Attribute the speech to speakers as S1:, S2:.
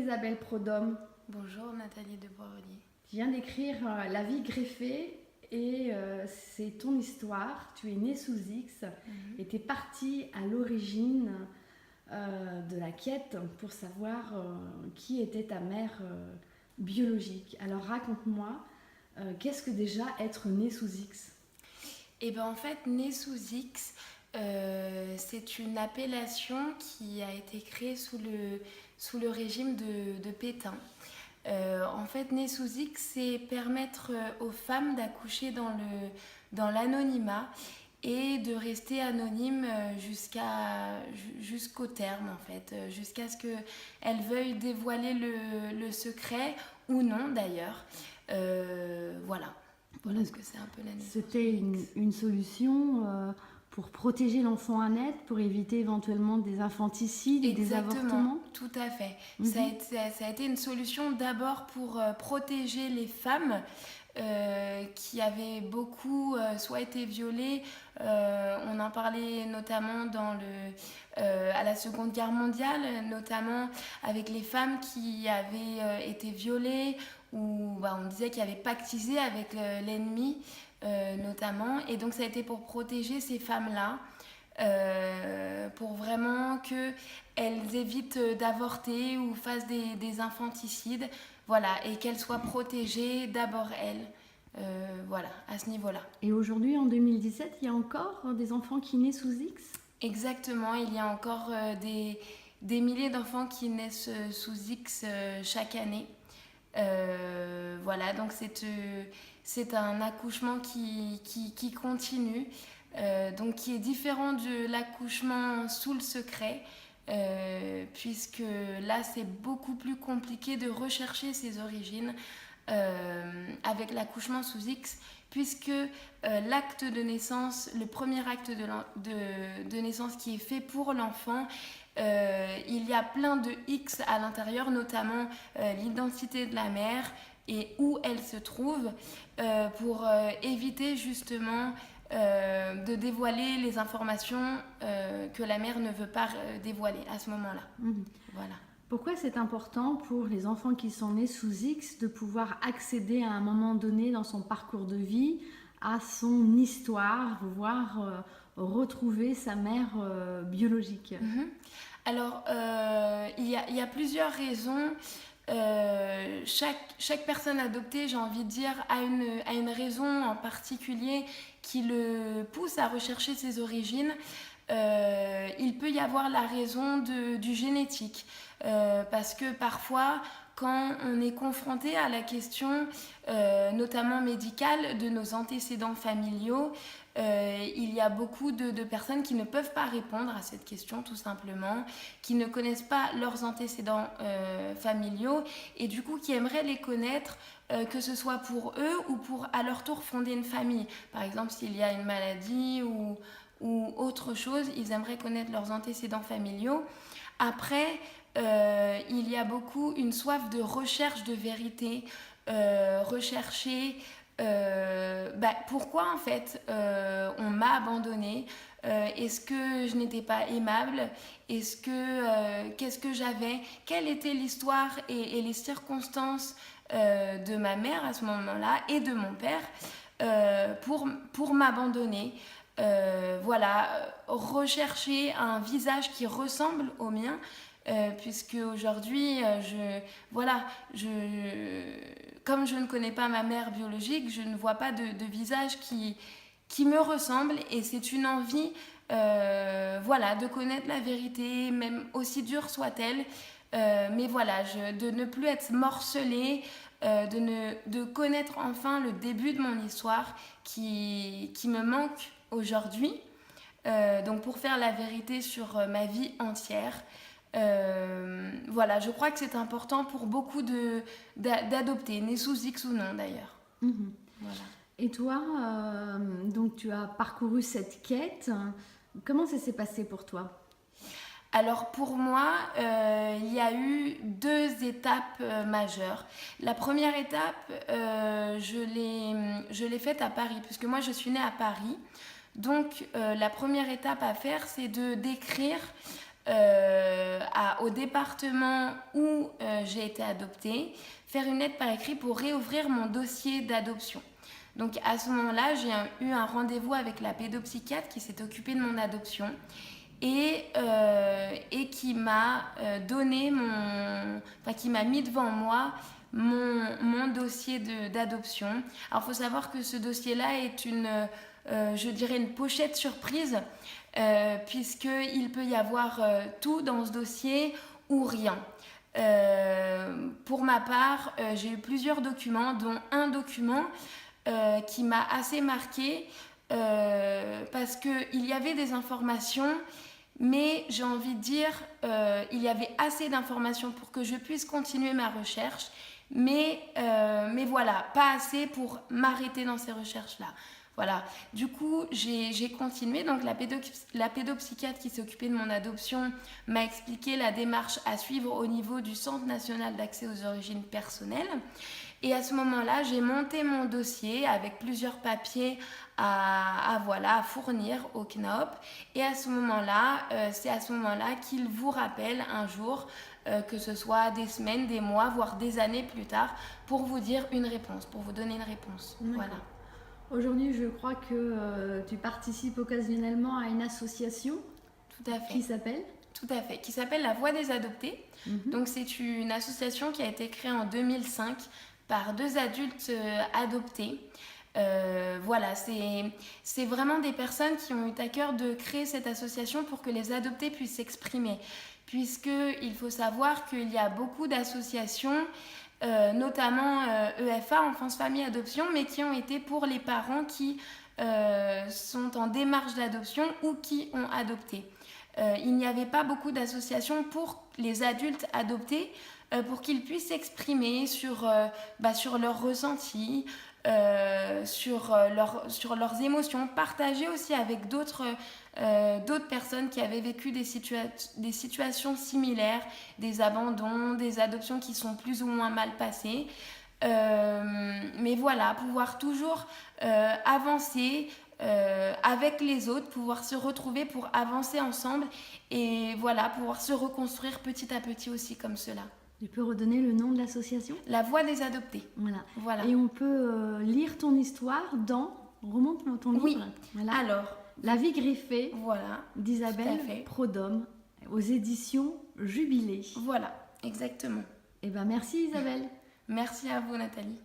S1: Isabelle Prodhomme.
S2: Bonjour Nathalie de Boisrelier.
S1: Tu viens d'écrire La vie greffée et c'est ton histoire. Tu es née sous X et tu es partie à l'origine de la quête pour savoir qui était ta mère biologique. Alors raconte-moi, qu'est-ce que déjà être née sous X?
S2: Et ben en fait, née sous X, c'est une appellation qui a été créée sous le régime de Pétain. En fait, née sous X, c'est permettre aux femmes d'accoucher dans l'anonymat et de rester anonyme jusqu'au terme, en fait, jusqu'à ce qu'elles veuillent dévoiler le secret ou non d'ailleurs. Voilà. Voilà ce que c'est un peu la naissance.
S1: C'était une solution pour protéger l'enfant à naître, pour éviter éventuellement des infanticides et des avortements.
S2: Tout à fait. Ça a été une solution d'abord pour protéger les femmes qui avaient beaucoup soit été violées, on en parlait notamment à la Seconde Guerre mondiale, notamment avec les femmes qui avaient été violées où on disait qu'il y avait pactisé avec l'ennemi notamment, et donc ça a été pour protéger ces femmes-là, pour vraiment qu'elles évitent d'avorter ou fassent des infanticides, voilà, et qu'elles soient protégées d'abord elles, voilà, à ce niveau-là.
S1: Et aujourd'hui, en 2017, il y a encore des enfants qui naissent sous X?
S2: Exactement, il y a encore des milliers d'enfants qui naissent sous X chaque année. Voilà, donc c'est un accouchement qui continue, donc qui est différent de l'accouchement sous le secret, puisque là c'est beaucoup plus compliqué de rechercher ses origines avec l'accouchement sous X, puisque l'acte de naissance, le premier acte de naissance qui est fait pour l'enfant, il y a plein de X à l'intérieur, notamment l'identité de la mère et où elle se trouve, pour éviter justement de dévoiler les informations que la mère ne veut pas dévoiler à ce moment-là. Voilà.
S1: Pourquoi c'est important pour les enfants qui sont nés sous X de pouvoir accéder à un moment donné dans son parcours de vie à son histoire, voire retrouver sa mère biologique?
S2: Alors, il y a plusieurs raisons. Chaque personne adoptée, j'ai envie de dire, a une raison en particulier qui le pousse à rechercher ses origines. Il peut y avoir la raison du génétique, parce que parfois, quand on est confronté à la question, notamment médicale, de nos antécédents familiaux, il y a beaucoup de personnes qui ne peuvent pas répondre à cette question, tout simplement, qui ne connaissent pas leurs antécédents familiaux et du coup qui aimeraient les connaître, que ce soit pour eux ou pour à leur tour fonder une famille. Par exemple, s'il y a une maladie ou autre chose, ils aimeraient connaître leurs antécédents familiaux. Après, il y a beaucoup une soif de recherche de vérité, rechercher pourquoi en fait on m'a abandonnée, est-ce que je n'étais pas aimable, qu'est-ce que j'avais, quelle était l'histoire et les circonstances de ma mère à ce moment-là et de mon père pour m'abandonner. Voilà, rechercher un visage qui ressemble au mien, puisque aujourd'hui, comme je ne connais pas ma mère biologique, je ne vois pas de visage qui me ressemble, et c'est une envie de connaître la vérité, même aussi dure soit-elle, mais voilà, de ne plus être morcelée, de connaître enfin le début de mon histoire qui me manque aujourd'hui, donc pour faire la vérité sur ma vie entière. Voilà, je crois que c'est important pour beaucoup d'adopter, nés sous X ou non d'ailleurs.
S1: Voilà. Et toi, donc tu as parcouru cette quête, comment ça s'est passé pour toi?
S2: Alors pour moi, il y a eu deux étapes majeures. La première étape, je l'ai faite à Paris, puisque moi je suis née à Paris. Donc la première étape à faire, c'est de d'écrire au département où j'ai été adoptée, faire une lettre par écrit pour réouvrir mon dossier d'adoption. Donc à ce moment-là, j'ai eu un rendez-vous avec la pédopsychiatre qui s'est occupée de mon adoption et qui m'a qui m'a mis devant moi mon dossier d'adoption. Alors il faut savoir que ce dossier-là est je dirais une pochette surprise, puisqu'il peut y avoir tout dans ce dossier ou rien. Pour ma part, j'ai eu plusieurs documents, dont un document qui m'a assez marquée, parce qu'il y avait des informations, mais j'ai envie de dire, il y avait assez d'informations pour que je puisse continuer ma recherche, mais voilà, pas assez pour m'arrêter dans ces recherches-là. Voilà, du coup j'ai continué, donc la pédopsychiatre qui s'est occupée de mon adoption m'a expliqué la démarche à suivre au niveau du Centre national d'accès aux origines personnelles. Et à ce moment-là, j'ai monté mon dossier avec plusieurs papiers à fournir au CNOP. Et à ce moment-là, c'est à ce moment-là qu'il vous rappelle un jour, que ce soit des semaines, des mois, voire des années plus tard, pour vous dire une réponse, pour vous donner une réponse. Voilà.
S1: Aujourd'hui, je crois que tu participes occasionnellement à une association.
S2: Tout à fait.
S1: Qui s'appelle ?
S2: Tout à fait, qui s'appelle La Voix des Adoptés. Donc c'est une association qui a été créée en 2005 par 2 adultes adoptés. Voilà, c'est vraiment des personnes qui ont eu à cœur de créer cette association pour que les adoptés puissent s'exprimer. Puisqu'il faut savoir qu'il y a beaucoup d'associations, notamment EFA, Enfance, Famille, Adoption, mais qui ont été pour les parents qui sont en démarche d'adoption ou qui ont adopté. Il n'y avait pas beaucoup d'associations pour les adultes adoptés, pour qu'ils puissent s'exprimer sur leurs ressentis, sur leurs émotions, partager aussi avec d'autres personnes qui avaient vécu des situations similaires, des abandons, des adoptions qui sont plus ou moins mal passées. Mais voilà, pouvoir toujours avancer avec les autres, pouvoir se retrouver pour avancer ensemble et voilà, pouvoir se reconstruire petit à petit aussi comme cela.
S1: Tu peux redonner le nom de l'association ?
S2: La Voix des Adoptés.
S1: Voilà. Et on peut lire ton histoire dans... Remonte ton livre.
S2: Oui.
S1: Voilà.
S2: Alors,
S1: La vie greffée,
S2: voilà,
S1: d'Isabelle Prodhomme, aux éditions Jubilé.
S2: Voilà, exactement.
S1: Eh bien, merci Isabelle.
S2: Merci à vous Nathalie.